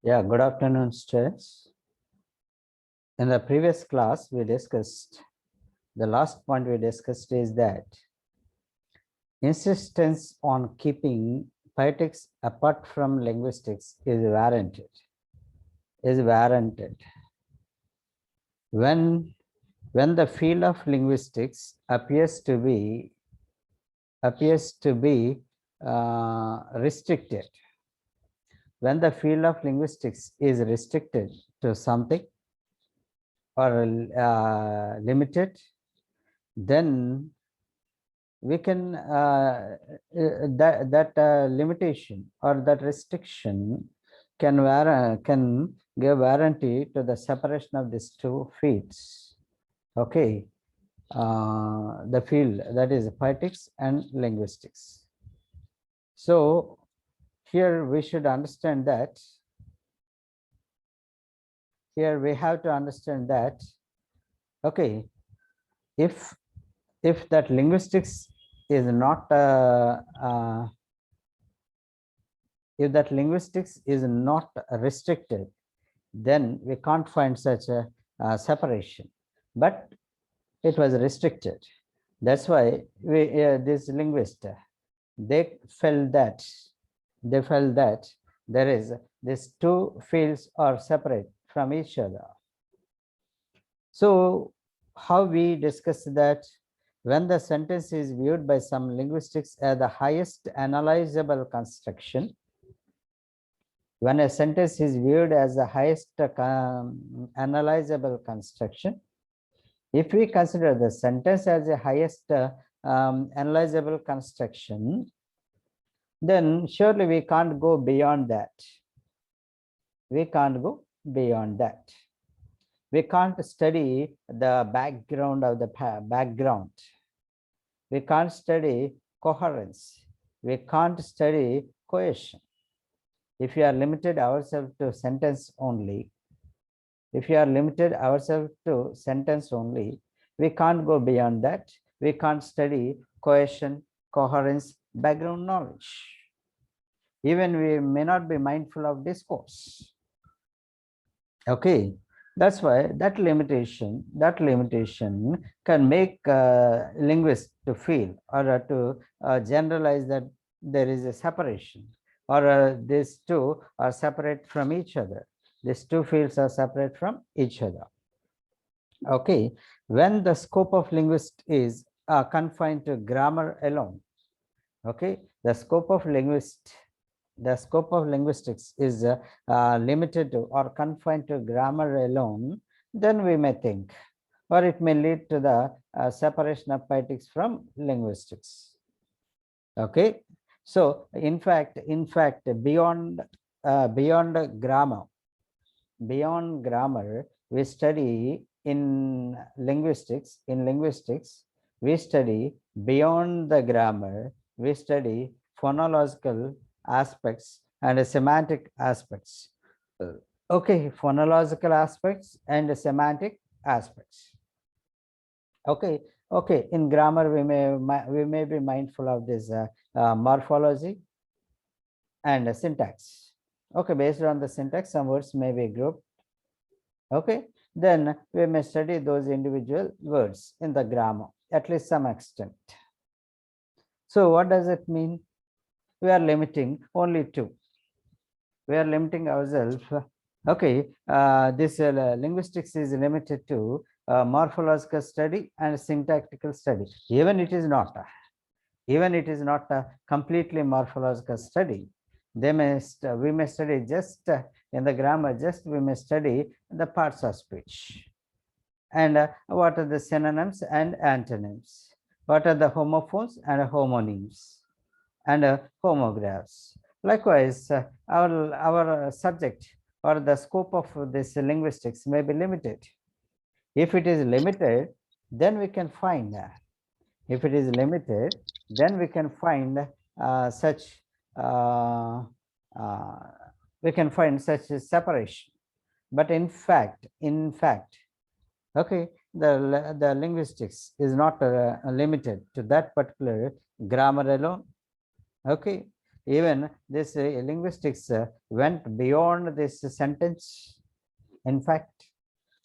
Yeah, good afternoon, students. In the previous class, we discussed, the last point we discussed is that insistence on keeping poetics apart from linguistics is warranted. When the field of linguistics appears to be restricted, when the field of linguistics is restricted to something or limited, then we can that limitation or that restriction can give warranty to the separation of these two fields. Okay, the field that is poetics and linguistics. So here we should understand that. Here we have to understand that. Okay, if that linguistics is not if that linguistics is not restricted, then we can't find such a separation, but it was restricted. That's why this linguist, they felt that there is these two fields are separate from each other. So how we discuss that, when the sentence is viewed by some linguistics as the highest analyzable construction, when a sentence is viewed as the highest analyzable construction, if we consider the sentence as the highest analyzable construction, then surely we can't go beyond that. We can't go beyond that. We can't study the background of the background. We can't study coherence. We can't study cohesion. If we are limited ourselves to sentence only, we can't go beyond that. We can't study cohesion, coherence, background knowledge. Even we may not be mindful of discourse. Okay, that's why that limitation can make linguists to feel or to generalize that there is a separation, or these two are separate from each other. These two fields are separate from each other. Okay, when the scope of linguist is confined to grammar alone. Okay, the scope of linguistics is limited to or confined to grammar alone, then we may think, or it may lead to the separation of poetics from linguistics. Okay, so in fact, beyond grammar, we study in linguistics. We study beyond the grammar. We study phonological aspects and semantic aspects. Okay, phonological aspects and semantic aspects. Okay, in grammar we may be mindful of this morphology and syntax. Okay, based on the syntax, some words may be grouped. Okay, then we may study those individual words in the grammar at least some extent. So what does it mean? We are limiting only two. We are limiting ourselves. Okay, this linguistics is limited to morphological study and syntactical study. Even it is not a completely morphological study. We may study just in the grammar, we may study the parts of speech. And what are the synonyms and antonyms? What are the homophones and homonyms and homographs? Likewise, our subject or the scope of this linguistics may be limited. If it is limited, then we can find if it is limited, then we can find such separation. But in fact, okay, the linguistics is not limited to that particular grammar alone. Okay, Even this linguistics went beyond this sentence, in fact.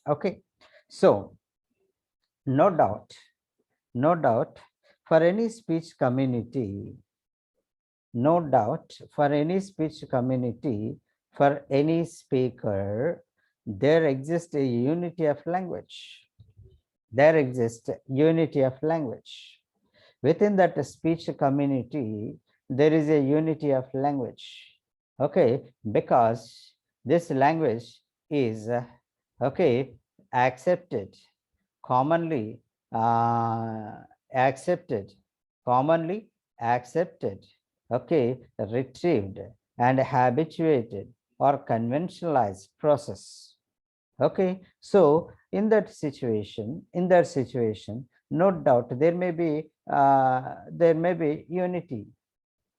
Okay, so no doubt, no doubt, for any speech community, no doubt, for any speech community, for any speaker, there exists a unity of language. There exists unity of language. Within that speech community, there is a unity of language. Okay, because this language is okay, accepted, commonly accepted, commonly accepted, okay, retrieved and habituated or conventionalized process. Okay, so in that situation, no doubt there may be unity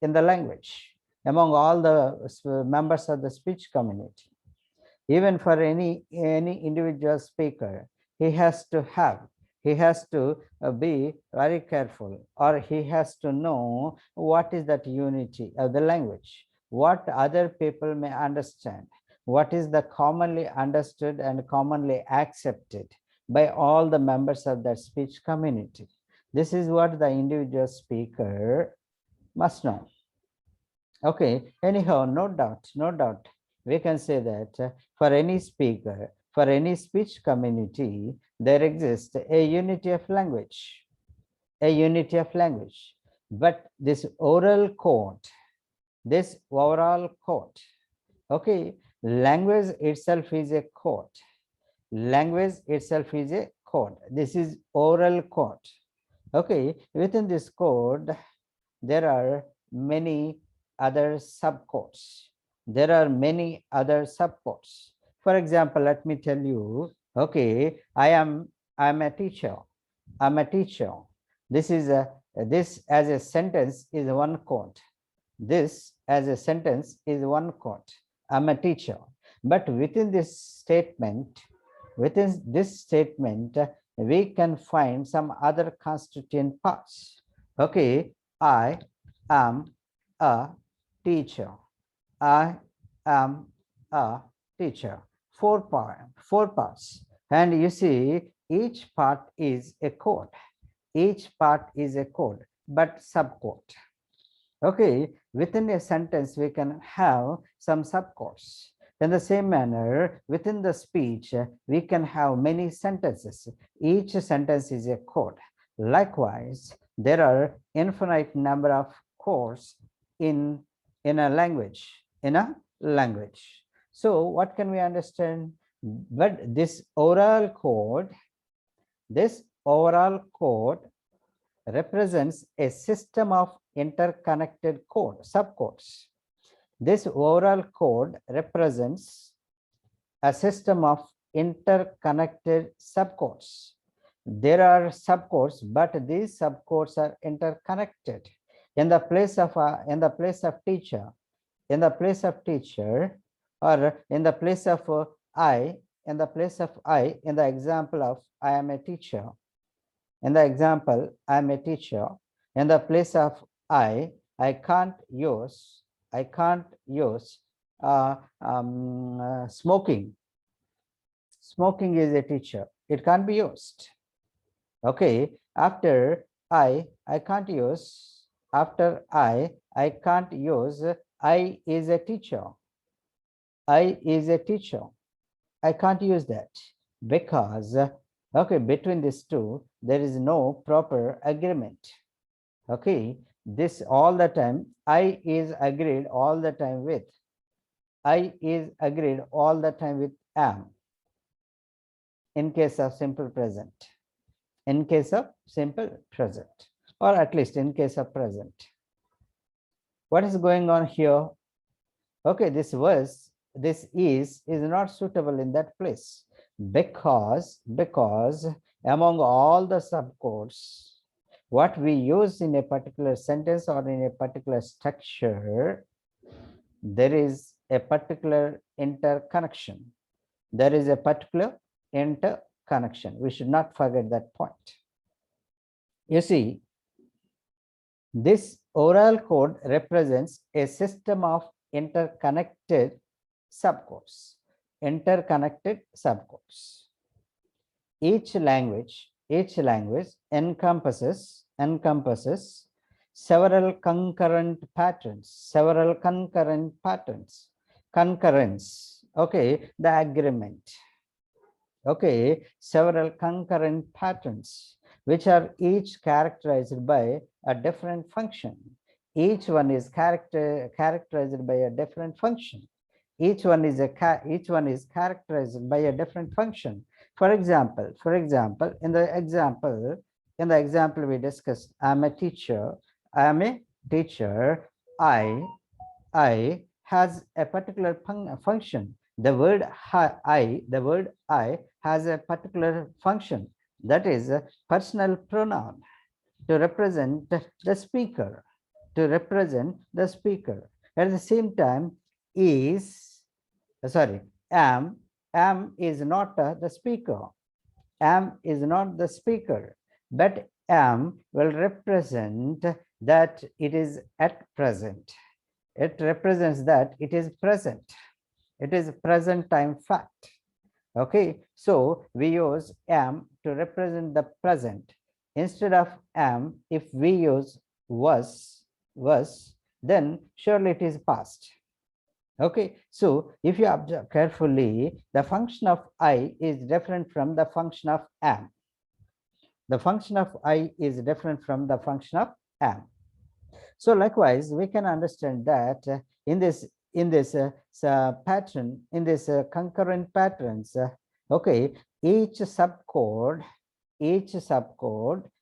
in the language among all the members of the speech community. Even for any individual speaker, he has to have, he has to be very careful, or he has to know what is that unity of the language, what other people may understand, what is the commonly understood and commonly accepted by all the members of that speech community. This is what the individual speaker must know. Okay, anyhow, no doubt, no doubt, we can say that for any speaker, for any speech community, there exists a unity of language, a unity of language. But this oral code, this overall code, okay, language itself is a code. Language itself is a code. This is oral code. Okay, within this code, there are many other subcodes. There are many other subcodes. For example, let me tell you, okay, I'm a teacher. I'm a teacher. This is a, this as a sentence is one code. This as a sentence is one code. I'm a teacher. But within this statement, we can find some other constituent parts. Okay, I am a teacher. I am a teacher. Four parts. And you see, each part is a code. Each part is a code, but subcode. Okay, within a sentence, we can have some subcodes. In the same manner, within the speech, we can have many sentences. Each sentence is a code. Likewise, there are infinite number of codes in a language, in a language. So what can we understand? But this oral code represents a system of interconnected subcodes. This oral code represents a system of interconnected subcodes. There are subcodes, but these subcodes are interconnected. In the place of teacher, in the place of teacher, or in the place of I, in the place of I, in the example of I am a teacher, in the example, I am a teacher. In the place of I can't use smoking. Smoking is a teacher. It can't be used. Okay. After I can't use. After I can't use. I is a teacher. I is a teacher. I can't use that because okay, between these two, there is no proper agreement. Okay, this all the time, I is agreed all the time with. I is agreed all the time with am in case of simple present. In case of simple present, or at least in case of present. What is going on here? Okay, this verse, this is not suitable in that place because among all the subcodes, what we use in a particular sentence or in a particular structure, there is a particular interconnection. There is a particular interconnection. We should not forget that point. You see, This oral code represents a system of interconnected subcodes. Interconnected subcodes. Each language encompasses several concurrent patterns, concurrence. Okay, the agreement. Okay, several concurrent patterns, which are each characterized by a different function. Each one is characterized by a different function. Each one is characterized by a different function. For example, in the example we discussed, I am a teacher. I I has a particular function. The word I has a particular function, that is a personal pronoun to represent the speaker. At the same time, is sorry, am is not the speaker. Am is not the speaker, but am will represent that it is at present. It represents that it is present. It is present time fact. Okay, so we use am to represent the present. Instead of am, if we use was, then surely it is past. Okay, so if you observe carefully, the function of I is different from the function of am. The function of I is different from the function of am. So likewise, we can understand that in this pattern, in this concurrent patterns, okay, each subcode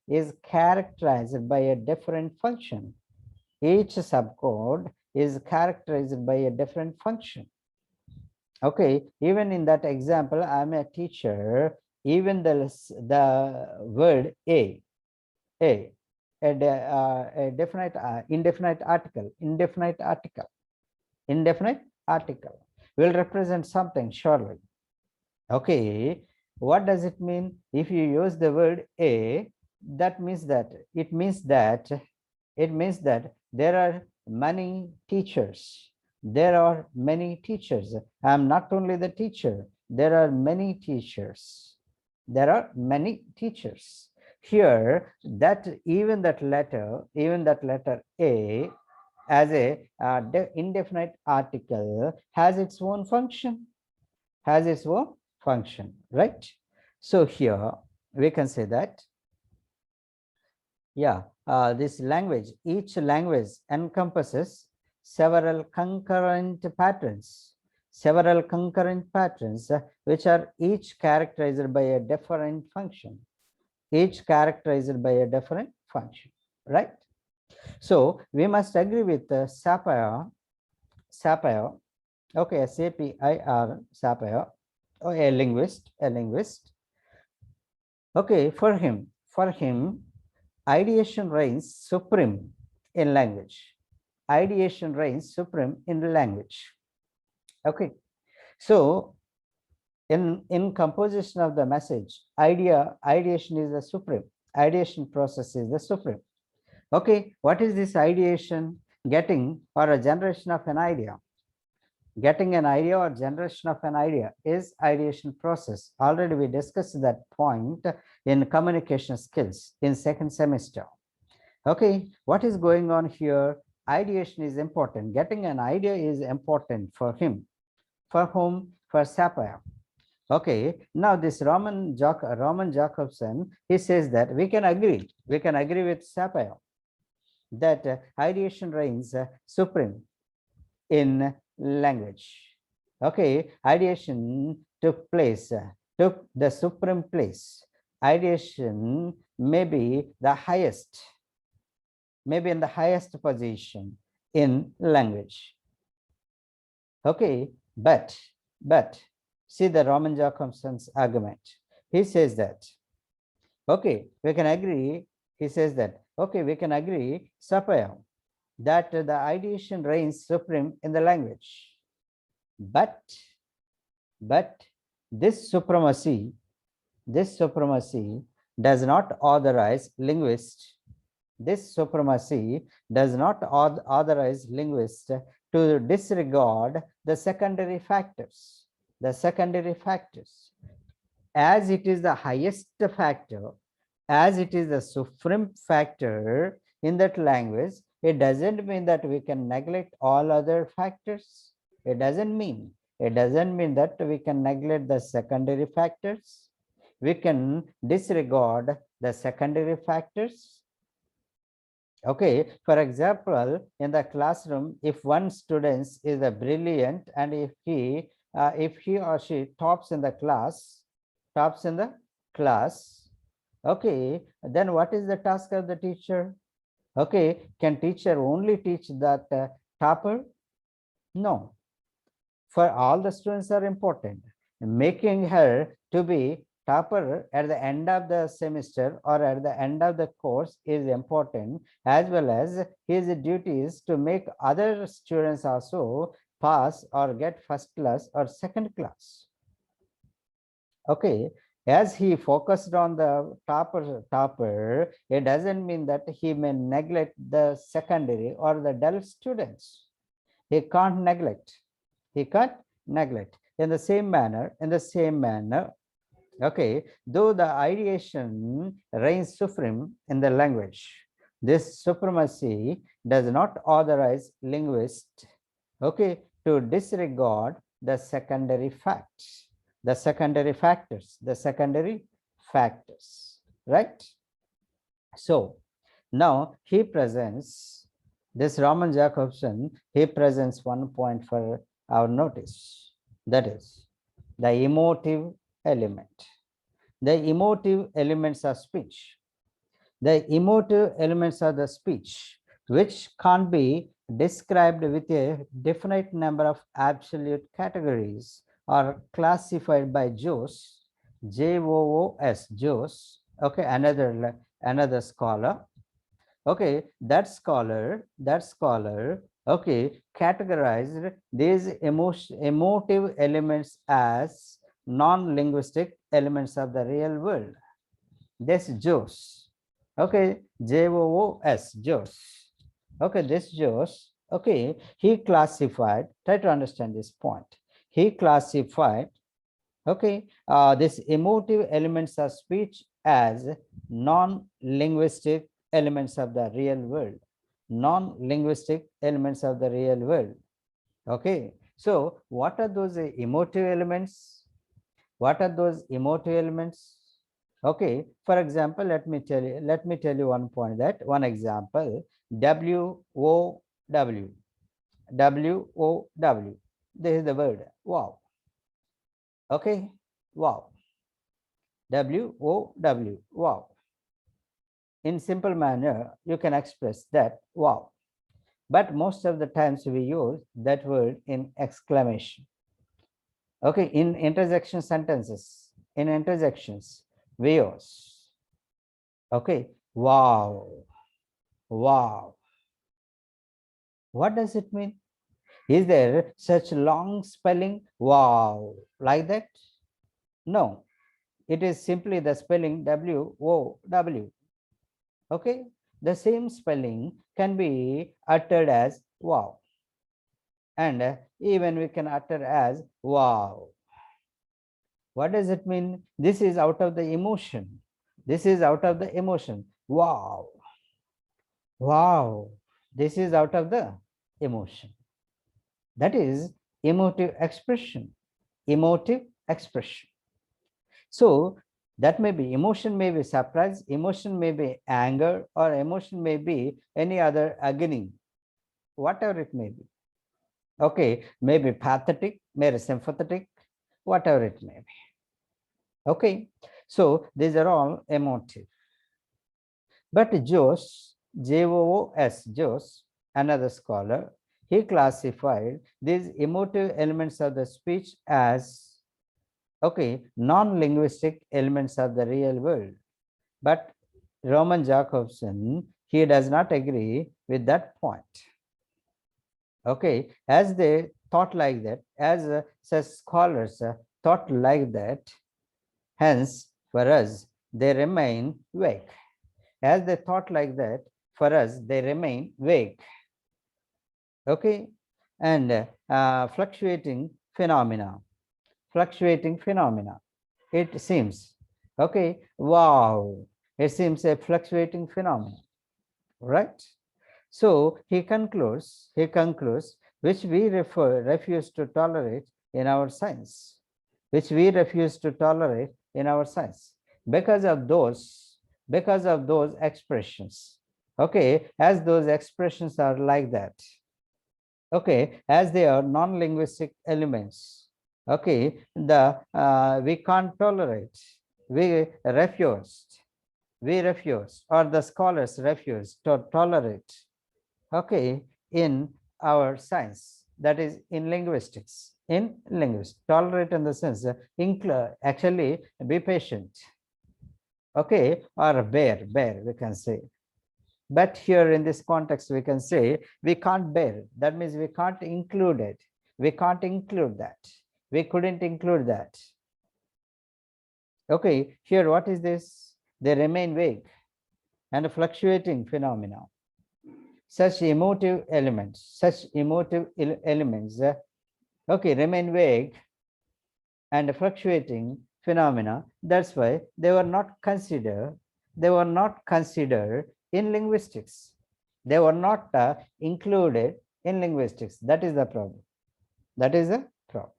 is characterized by a different function. Each subcode is characterized by a different function. Okay, even in that example, I'm a teacher. Even the word a a definite indefinite article will represent something surely. Okay, what does it mean? If you use the word a, that means that it means that there are many teachers. I am not only the teacher, there are many teachers. Here, that even that letter a as a indefinite article has its own function, right? So here we can say that, yeah, this language, each language encompasses several concurrent patterns, which are each characterized by a different function, right? So we must agree with Sapir, okay, Sapir, Sapir, or a linguist. Okay, for him, ideation reigns supreme in language. Okay, so in composition of the message, ideation is the supreme. Ideation process is the supreme. Okay, what is this ideation? Getting or a generation of an idea. Getting an idea or generation of an idea is ideation process. Already we discussed that point in communication skills in second semester. Okay, what is going on here? Ideation is important. Getting an idea is important for him. For whom? For Sapir. Okay, now this Roman Jakobson, he says that we can agree with Sapir that ideation reigns supreme in language. Okay, ideation took the supreme place. Ideation may be the highest, maybe in the highest position in language. Okay, but see the Roman Jakobson's argument. He says that, okay, we can agree. He says that, okay, we can agree, Sapir, that the ideation reigns supreme in the language. But this supremacy does not authorize linguists This supremacy does not authorize linguists to disregard the secondary factors. The secondary factors, as it is the highest factor, as it is the supreme factor in that language, it doesn't mean that we can neglect all other factors. It doesn't mean. It doesn't mean that we can neglect the secondary factors. We can disregard the secondary factors. Okay, for example, in the classroom, if one student is a brilliant, and if he or she tops in the class, okay, then what is the task of the teacher? Okay, can teacher only teach that topper? No, for all the students are important. Making her to be topper at the end of the semester or at the end of the course is important, as well as his duties to make other students also pass or get first class or second class. Okay, as he focused on the topper, it doesn't mean that he may neglect the secondary or the dull students. He can't neglect. He can't neglect. In the same manner, okay, though the ideation reigns supreme in the language, this supremacy does not authorize linguists, okay, to disregard the secondary facts, the secondary factors, right? So now he presents this Raman Jacobson, he presents one point for our notice, that is the emotive element. The emotive elements of speech. The emotive elements of the speech, which can't be described with a definite number of absolute categories, are classified by Joos, Joos, Joos, okay, another scholar. Okay, that scholar, okay, categorized these emotive elements as non-linguistic elements of the real world. This Joos, okay, Joos, Joos, okay, this Joos, okay, he classified, try to understand this point. He classified, okay, this emotive elements of speech as non-linguistic elements of the real world. Non-linguistic elements of the real world. Okay, so what are those emotive elements? What are those emotive elements? Okay, for example, let me tell you one point, that one example, W-O-W, W-O-W. This is the word wow. Okay, wow. W-O-W, wow. In simple manner, you can express that wow. But most of the times we use that word in exclamation. Okay, in interjection sentences, in interjections, we use, okay, wow, wow. What does it mean? Is there such long spelling wow like that? No, it is simply the spelling W-O-W. Okay, the same spelling can be uttered as wow, and even we can utter as wow. What does it mean? This is out of the emotion. This is out of the emotion. Wow, wow. This is out of the emotion. That is emotive expression. Emotive expression. So that may be emotion, may be surprise, emotion may be anger, or emotion may be any other agony, whatever it may be. Okay, maybe pathetic, maybe sympathetic, whatever it may be. Okay, so these are all emotive. But Joos, Joos, Joos, another scholar, he classified these emotive elements of the speech as, okay, non-linguistic elements of the real world. But Roman Jacobson, he does not agree with that point. Okay, as they thought like that, as such scholars thought like that, hence for us they remain vague. As they thought like that, for us, they remain vague. Okay, and fluctuating phenomena. Fluctuating phenomena. It seems. Okay, wow. It seems a fluctuating phenomenon, right? So he concludes, which we refuse to tolerate in our science, which we refuse to tolerate in our science because of those expressions. Okay, as those expressions are like that. Okay, as they are non-linguistic elements. Okay, the we can't tolerate. We refused. We refuse, or the scholars refuse to tolerate, okay, in our science, that is in linguistics. In linguistics, tolerate in the sense, actually be patient, okay, or bear, we can say. But here in this context, we can say we can't bear. That means we can't include it. We can't include that. We couldn't include that. Okay, here what is this? They remain vague and fluctuating phenomena. Such emotive elements, okay, remain vague and fluctuating phenomena. That's why they were not considered. They were not considered in linguistics. They were not included in linguistics. That is the problem. That is the problem.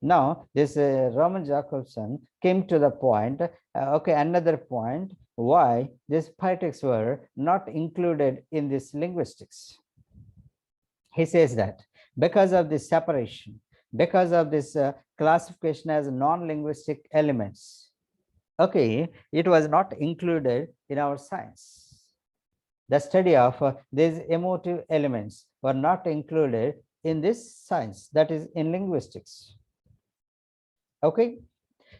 Now, this Roman Jakobson came to the point, okay, another point, why these poetics were not included in this linguistics. He says that because of this separation, because of this classification as non-linguistic elements, okay, it was not included in our science. The study of these emotive elements were not included in this science, that is in linguistics. Okay,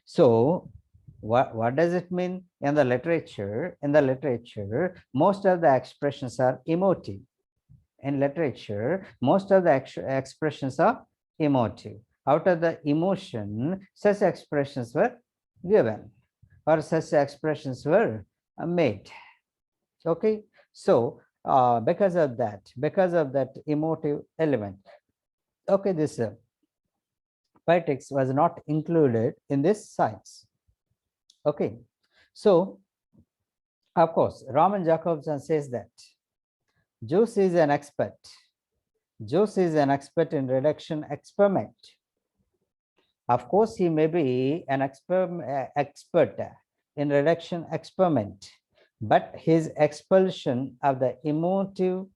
so what does it mean in the literature? In the literature, most of the expressions are emotive. In literature, most of the expressions are emotive. Out of the emotion, such expressions were given, or such expressions were made. Okay, so because of that emotive element, okay, this poetics was not included in this science. Okay, so of course, Roman Jakobson says that Joyce is an expert. Joyce is an expert in reduction experiment. Of course, he may be an expert in reduction experiment, but his expulsion of the emotive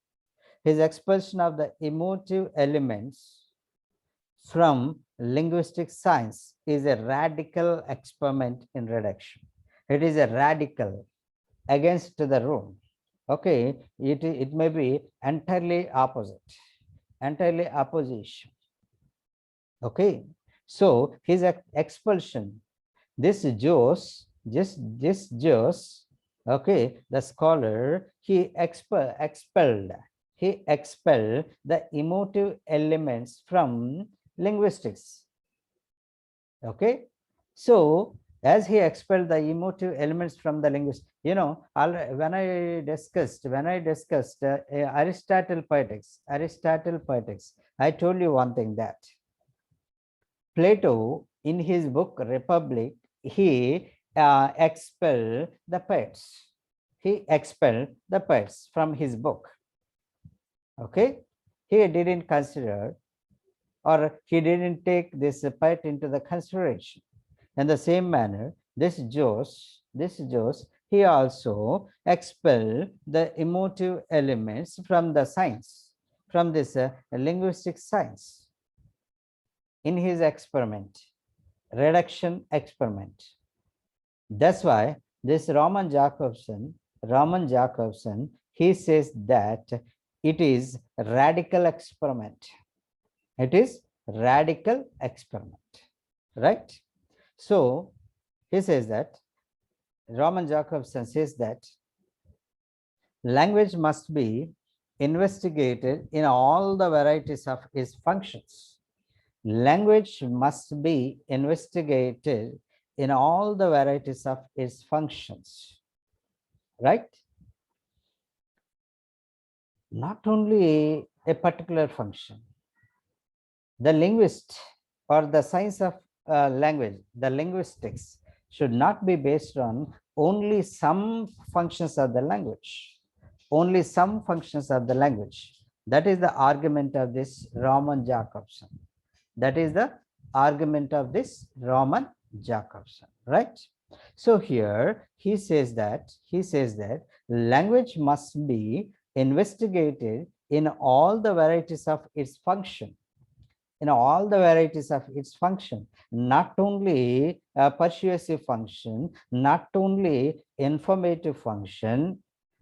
elements from linguistic science is a radical experiment in reduction. It is a radical against the rule. Okay, it may be entirely opposite, entirely opposition. Okay, so his expulsion, this Joes, okay, the scholar, he expelled the emotive elements from linguistics. Okay, so as he expelled the emotive elements from the linguistics, when I discussed Aristotle poetics, I told you one thing, that Plato, in his book Republic, he expelled the poets. He expelled the poets from his book. Okay, he didn't consider, or he didn't take this poet into the consideration. In the same manner, this Joes, he also expelled the emotive elements from the science, from this linguistic science, in his experiment, reduction experiment. That's why this Roman Jakobson, he says that it is radical experiment. It is radical experiment, right? So he says that, Roman Jakobson says that language must be investigated in all the varieties of its functions. Language must be investigated in all the varieties of its functions, right? not only a particular function. The linguist or the science of language, the linguistics, should not be based on only some functions of the language, only some functions of the language. That is the argument of this Roman Jacobson. That is the argument of this Roman Jacobson, right? So here he says that language must be investigated in all the varieties of its function, in all the varieties of its function, not only a persuasive function, not only informative function,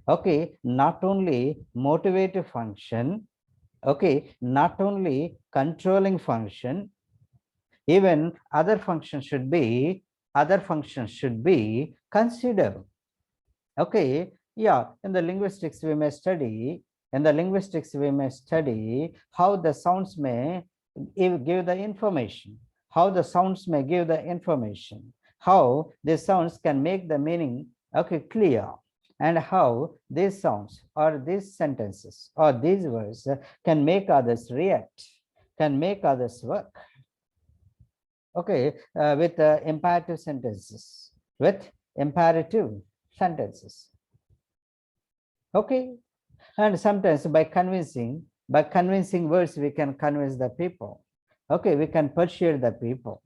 okay, not only motivative function, okay, not only controlling function, even other functions should be considered. Okay, yeah, in the linguistics we may study, how the sounds may give the information, how the sounds may give the information, how these sounds can make the meaning, okay, clear, and how these sounds or these sentences or these words can make others react, can make others work, okay, with imperative sentences, with imperative sentences, okay. And sometimes by convincing words we can convince the people, okay, we can persuade the people.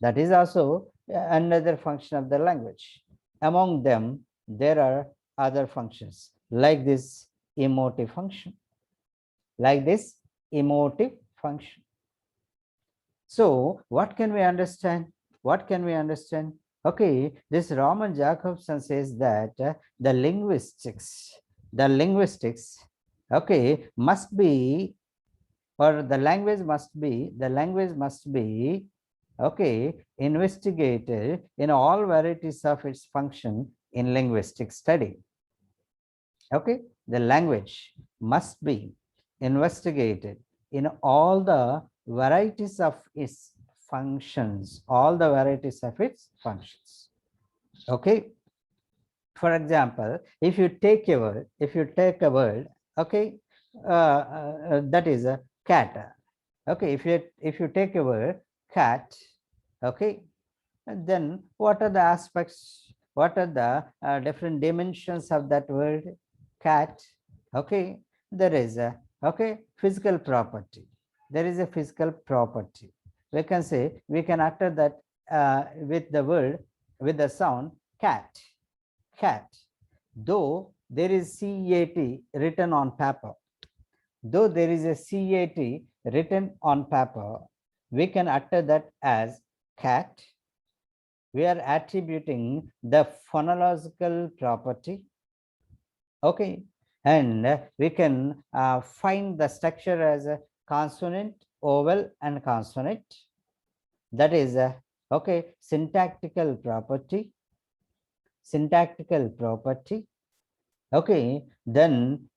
That is also another function of the language. Among them there are other functions like this emotive function, like this emotive function. So what can we understand? What can we understand? Okay, this Roman Jacobson says that the linguistics, okay, must be, or the language must be, okay, investigated in all varieties of its function in linguistic study. Okay, the language must be investigated in all the varieties of its functions, all the varieties of its functions. Okay, for example, if you take a word, okay, that is a cat. Okay, if you take a word cat, okay, and then what are the aspects, what are the different dimensions of that word cat? Okay, there is a, okay, physical property, there is a physical property. We can say, we can utter that with the word, with the sound cat, cat, though there is cat written on paper, though there is a cat written on paper, we can utter that as cat. We are attributing the phonological property, okay, and we can find the structure as a consonant, vowel, and consonant. That is a, okay, syntactical property, okay. Then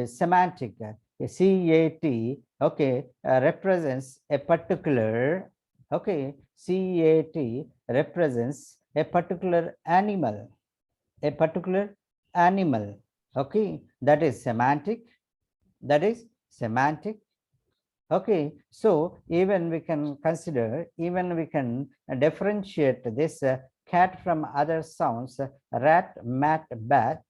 semantic, cat, okay, represents a particular, okay, cat represents a particular animal, a particular animal, okay. That is semantic, that is semantic, okay. So even we can consider, even we can differentiate this cat from other sounds, rat, mat, bat,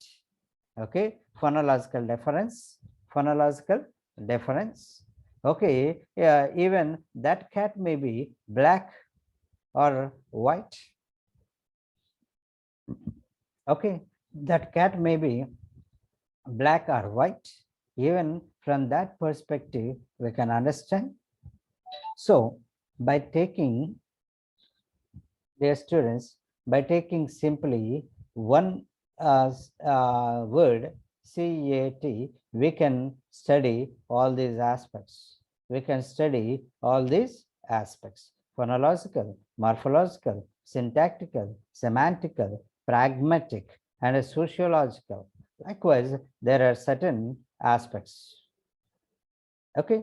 okay, phonological difference, phonological difference, okay. Yeah, even that cat may be black or white, okay, that cat may be black or white. Even from that perspective we can understand. So by taking, dear students, by taking simply one word cat, we can study all these aspects, we can study all these aspects: phonological, morphological, syntactical, semantical, pragmatic, and sociological. Likewise, there are certain aspects, okay.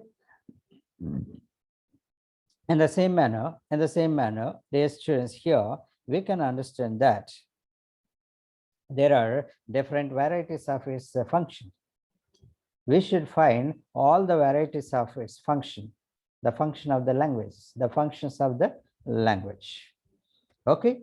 In the same manner, dear students, here we can understand that there are different varieties of its function. we should find all the varieties of its function, the function of the language, the functions of the language. Okay.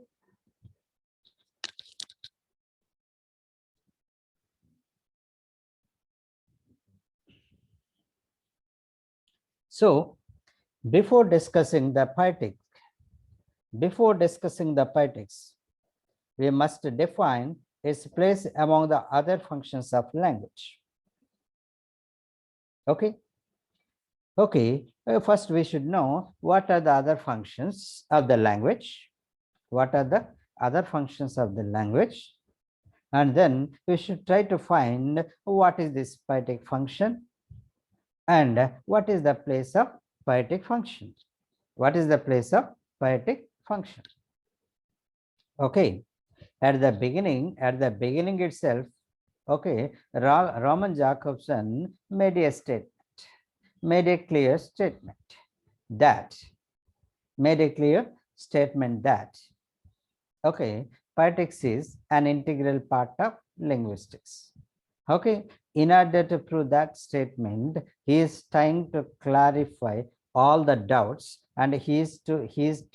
So before discussing the poetics, we must define its place among the other functions of language. Okay. Okay. First, we should know what are the other functions of the language. What are the other functions of the language? And then we should try to find what is this poetic function and what is the place of poetic function. What is the place of poetic function? Okay. At the beginning itself, okay, Roman Jacobson made a clear statement that okay, poetics is an integral part of linguistics. Okay, in order to prove that statement, he is trying to clarify all the doubts, and he is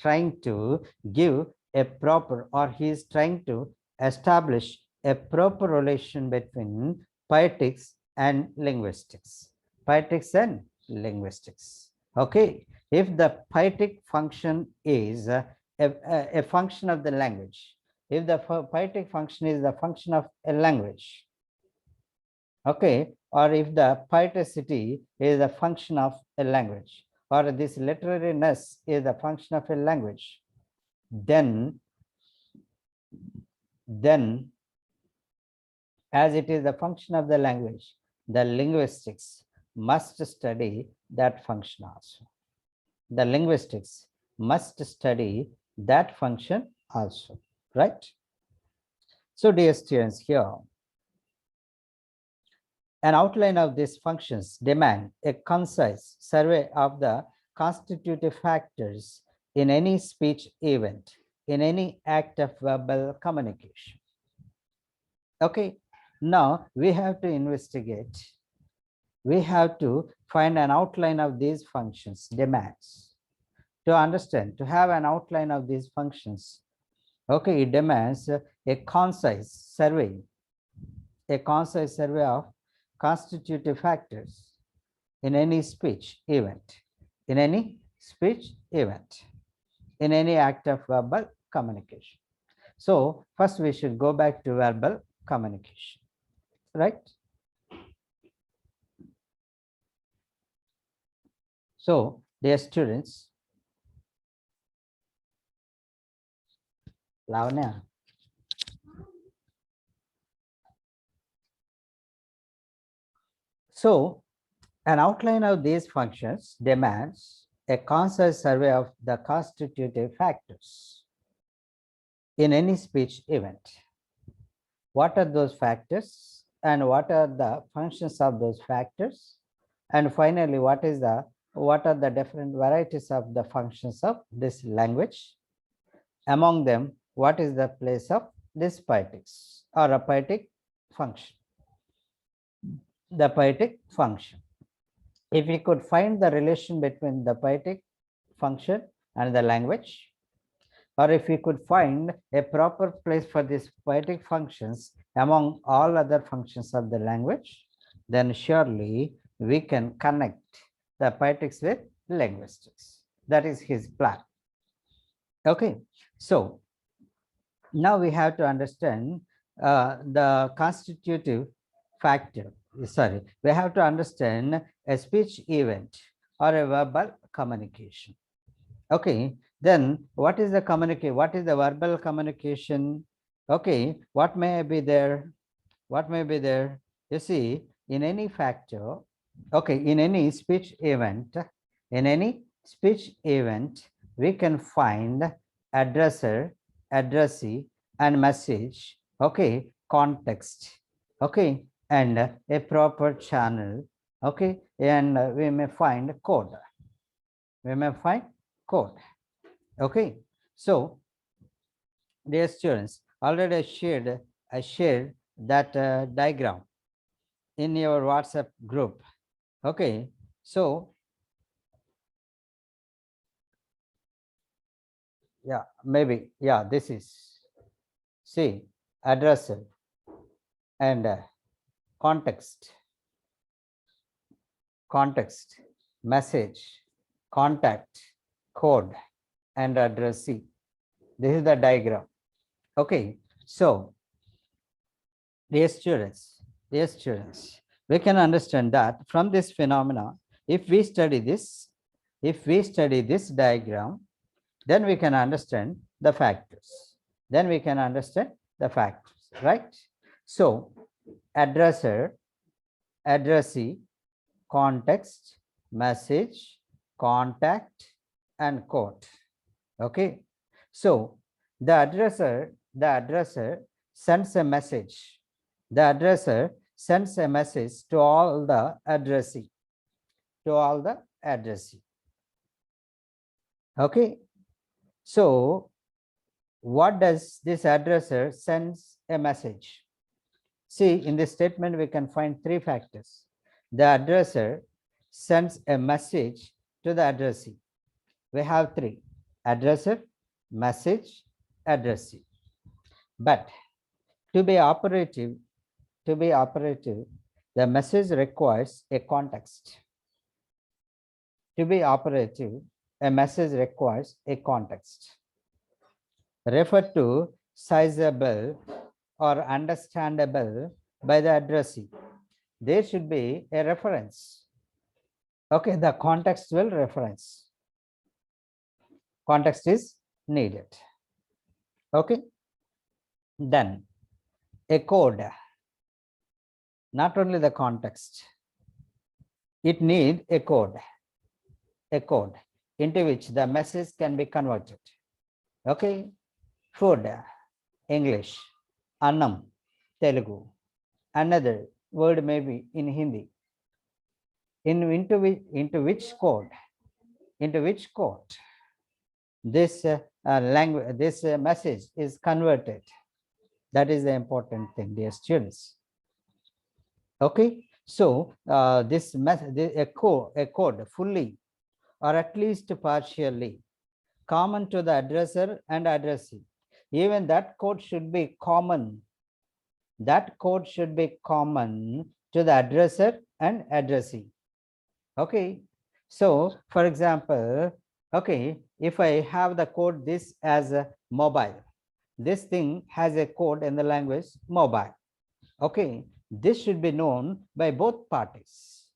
trying to give a proper, or he is trying to establish a proper relation between poetics and linguistics. Poetics and linguistics. Okay, if the poetic function is a function of the language, if the poetic function is the function of a language, okay, or if the poeticity is a function of a language, or this literariness is a function of a language, then as it is a function of the language, the linguistics must study that function also. The linguistics must study that function also, right? So dear students, here an outline of these functions demand a concise survey of the constitutive factors in any speech event, in any act of verbal communication. Okay, now we have to investigate. We have to find an outline of these functions, demands. To understand, to have an outline of these functions, okay, it demands a concise survey of constitutive factors in any speech event, in any act of verbal communication. So first we should go back to verbal communication, right? So dear students, Lavanya. So an outline of these functions demands a concise survey of the constitutive factors in any speech event. What are those factors and what are the functions of those factors? And finally, what are the different varieties of the functions of this language? Among them, what is the place of this poetics or a poetic function? The poetic function. If we could find the relation between the poetic function and the language, or if we could find a proper place for these poetic functions among all other functions of the language, then surely we can connect the poetics with linguistics. That is his plan. Okay, so now we have to understand the constitutive factor. Sorry, we have to understand a speech event or a verbal communication. Okay, then what is the verbal communication? Okay, what may be there? You see, in any factor, okay, in any speech event, we can find addresser, addressee, and message, okay, context, okay, and a proper channel, okay, and we may find code. Okay, so dear students, already I shared that diagram. in your WhatsApp group. Okay, so yeah, maybe, yeah, this is, see, addressor and context, message, contact, code, and addressee. This is the diagram. Okay, so dear students, we can understand that from this phenomena, if we study this diagram, then we can understand the factors. Right? So, addresser, addressee, context, message, contact, and quote. Okay. So, the addresser sends a message. The addresser sends a message to all the addressee. Okay. So, what does this addresser sends a message? See, in this statement, we can find three factors. The addresser sends a message to the addressee. We have three: addresser, message, addressee. But to be operative, the message requires a context. To be operative, a message requires a context. Refer to sizable or understandable by the addressee. There should be a reference. Okay, the contextual reference. Context is needed. Okay, then a code, not only the context, it needs a code into which the message can be converted. Okay, food, English, annam, Telugu. Another word may be in Hindi. Into which code? This language, this message is converted. That is the important thing, dear students. Okay, so this message, a code fully or at least partially common to the addresser and addressee. Even that code should be common. That code should be common to the addresser and addressee. Okay, so for example, okay, if I have the code this as a mobile, this thing has a code in the language mobile. Okay, this should be known by both parties.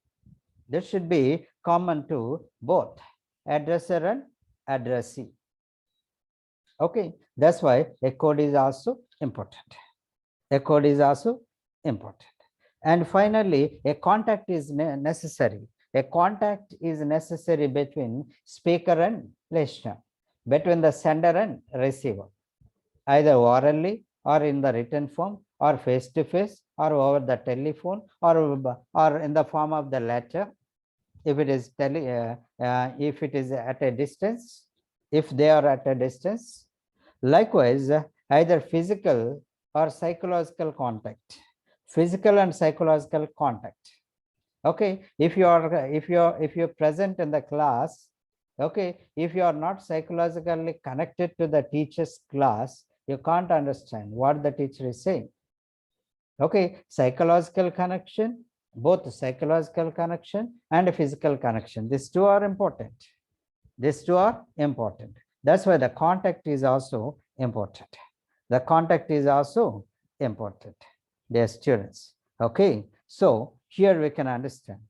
This should be common to both addresser and addressee. Okay, that's why a code is also important. And finally, a contact is necessary. A contact is necessary between speaker and listener, between the sender and receiver, either orally or in the written form, or face to face, or over the telephone, or in the form of the letter. If it is if it is at a distance, if they are at a distance. Likewise, either physical or psychological contact. Physical and psychological contact. Okay, if you're present in the class, okay, if you are not psychologically connected to the teacher's class, you can't understand what the teacher is saying. Okay, psychological connection, both psychological connection and physical connection. These two are important. That's why the contact is also important. Dear students. Okay, so here we can understand.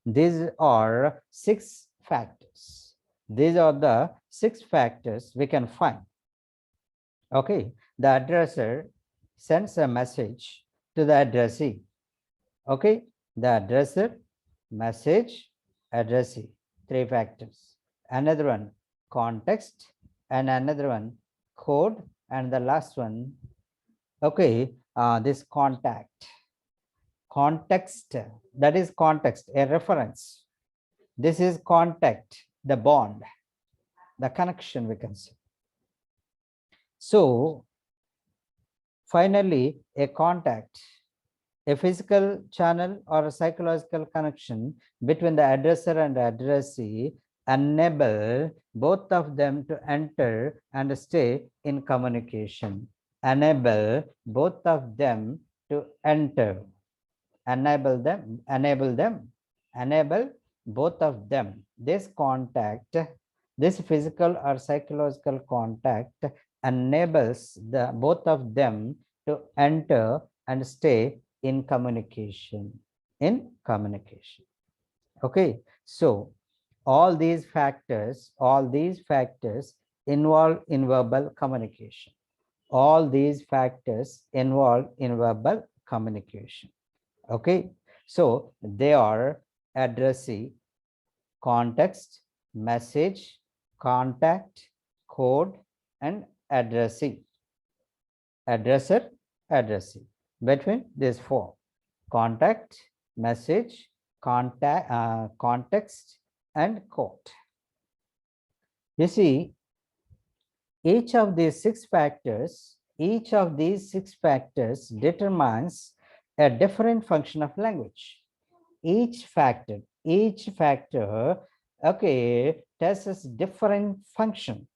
These are six factors. These are the six factors we can find. Okay, the addresser sends a message to the addressee. Okay, the addresser, message, addressee, three factors. Another one, context, and another one, code, and the last one, okay, this context, that is context, a reference. This is contact, the bond, the connection, we can say. So finally, a contact A physical channel or a psychological connection between the addresser and addressee enable both of them to enter and stay in communication. Enable both of them to enter. Enable both of them. This contact, this physical or psychological contact enables the both of them to enter and stay in communication. Okay, so all these factors involve in verbal communication. All these factors involve in verbal communication. Okay, so they are addressee, context, message, contact, code, and addressee. Addresser, addressee. Between these four: contact, message, context, and code. You see, each of these six factors determines a different function of language. Each factor, okay, tests different function.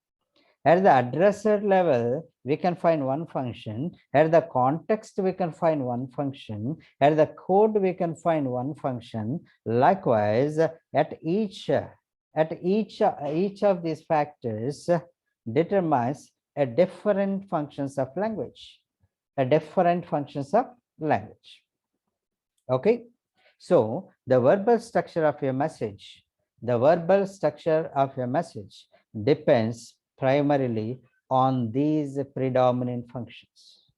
At the addressor level, we can find one function. At the context, we can find one function. At the code, we can find one function. Likewise, at each of these factors determines a different functions of language. Okay, so the verbal structure of your message, depends primarily on these predominant functions.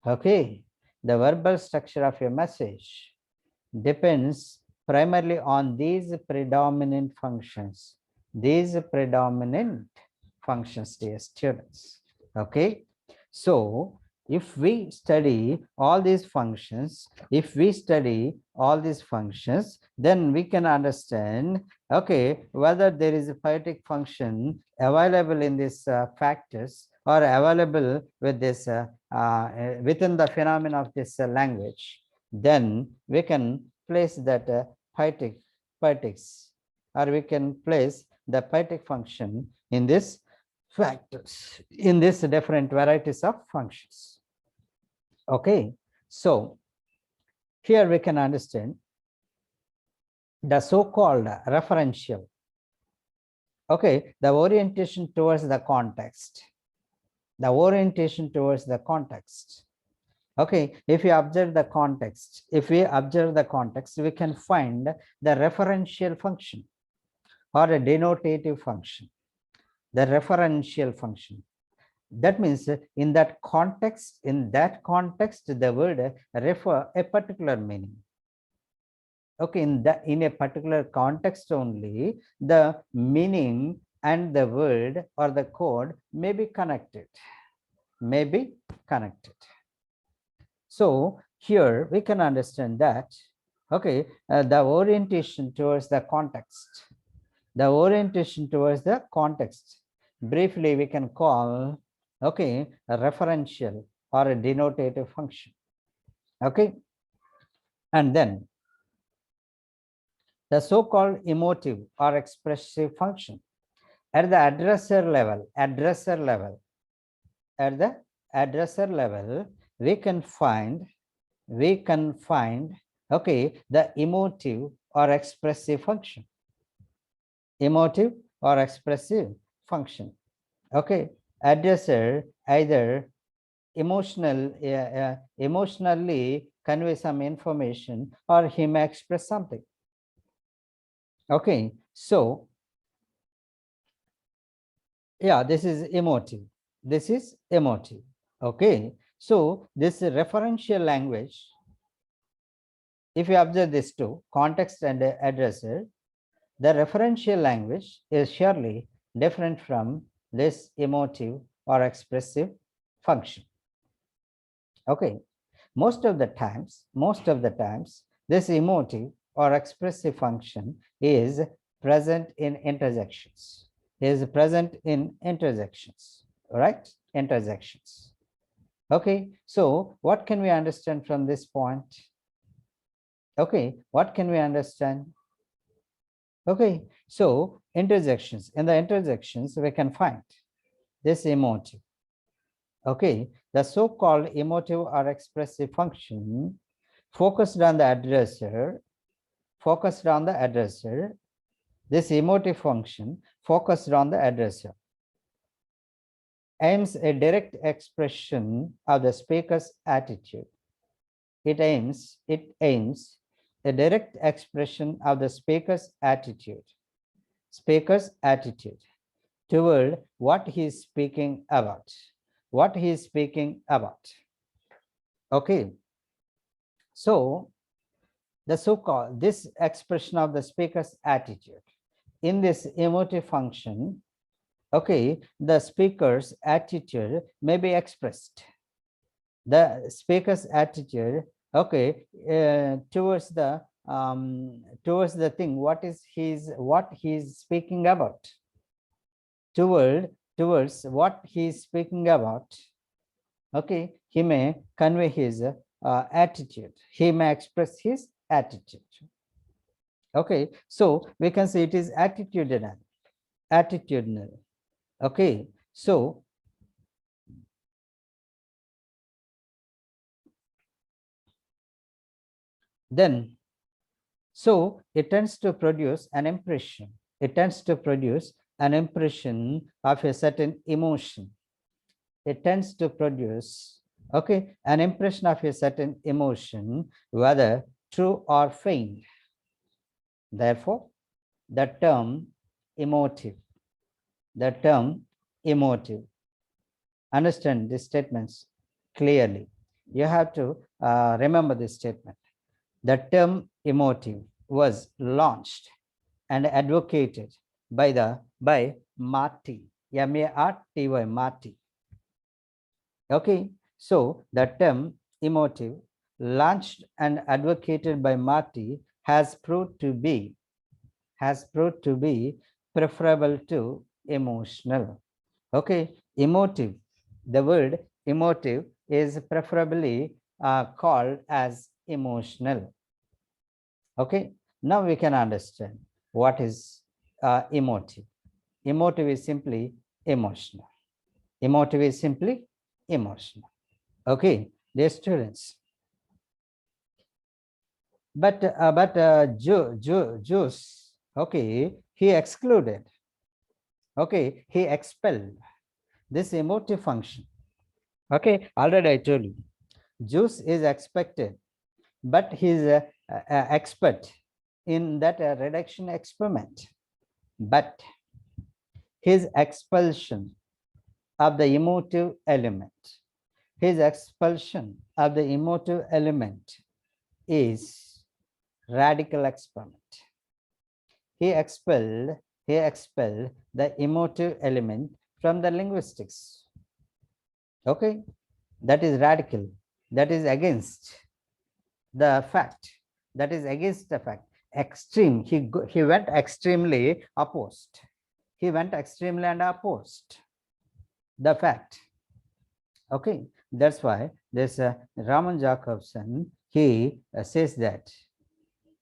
Okay, the verbal structure of your message depends primarily on these predominant functions. Dear students. Okay, so if we study all these functions, then we can understand, okay, whether there is a poetic function available in these factors or available with this within the phenomena of this language. Then we can place that poetics, or we can place the poetic function in this factors, in this different varieties of functions. Okay, so here we can understand the so-called referential, okay, the orientation towards the context. Okay, if we observe the context, we can find the referential function or a denotative function. The referential function, that means in that context, the word refer a particular meaning. Okay, in a particular context only, the meaning and the word or the code may be connected. So here we can understand that, okay, the orientation towards the context. Briefly, we can call, okay, a referential or a denotative function. Okay, and then the so-called emotive or expressive function at the addressor level, we can find, okay, the emotive or expressive function. Okay, addresser either emotionally convey some information, or he may express something. Okay, so yeah, this is emotive. Okay, so this referential language, if you observe this two, context and addresser, the referential language is surely different from this emotive or expressive function. Okay, most of the times, this emotive or expressive function is present in intersections. Right? Intersections. Okay, so what can we understand from this point? Okay, what can we understand? Okay, so intersections. In the intersections, we can find this emotive. Okay, the so-called emotive or expressive function focused on the addresser, focused on the addresser. This emotive function focused on the addresser aims a direct expression of the speaker's attitude. It aims a direct expression of the speaker's attitude toward what he is speaking about. What he is speaking about. Okay. So the so-called this expression of the speaker's attitude in this emotive function, okay, the speaker's attitude may be expressed. The speaker's attitude, okay, towards the thing, what he's speaking about, towards what he's speaking about. Okay, he may convey his attitude. He may express his attitude. Okay, so we can say it is attitudinal. Okay, so then, so it tends to produce an impression. It tends to produce an impression of a certain emotion. It tends to produce, okay, an impression of a certain emotion, whether true or feigned. Therefore, the term emotive, the term emotive, understand these statements clearly. You have to remember this statement. The term emotive was launched and advocated by Marty, M-A-R-T-Y, Marty. Okay, so the term emotive, launched and advocated by Marty, has proved to be preferable to emotional. Okay, emotive. The word emotive is preferably called as emotional. Okay, now we can understand what is emotive. Emotive is simply emotional. Emotive is simply emotional. Okay, dear students. But Juice, okay, he excluded, okay, he expelled this emotive function. Okay, already I told you, Juice is expected, but he's an expert in that reduction experiment. But his expulsion of the emotive element, his expulsion of the emotive element is radical experiment. He expelled the emotive element from the linguistics. Okay, that is radical. That is against the fact. That is against the fact. Extreme. He went extremely opposed. He went extremely and opposed the fact. Okay, that's why this Raman Jacobson, he says that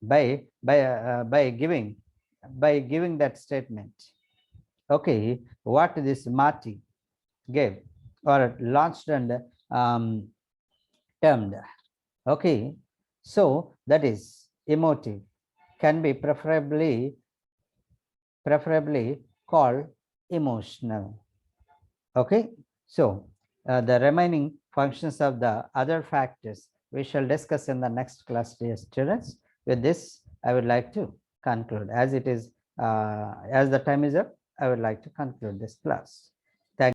by giving that statement. Okay, what this Marty gave or launched and termed. Okay, so that is emotive can be preferably called emotional. Okay, so the remaining functions of the other factors we shall discuss in the next class, dear students. With this, I would like to conclude. As it is, as the time is up, I would like to conclude this class.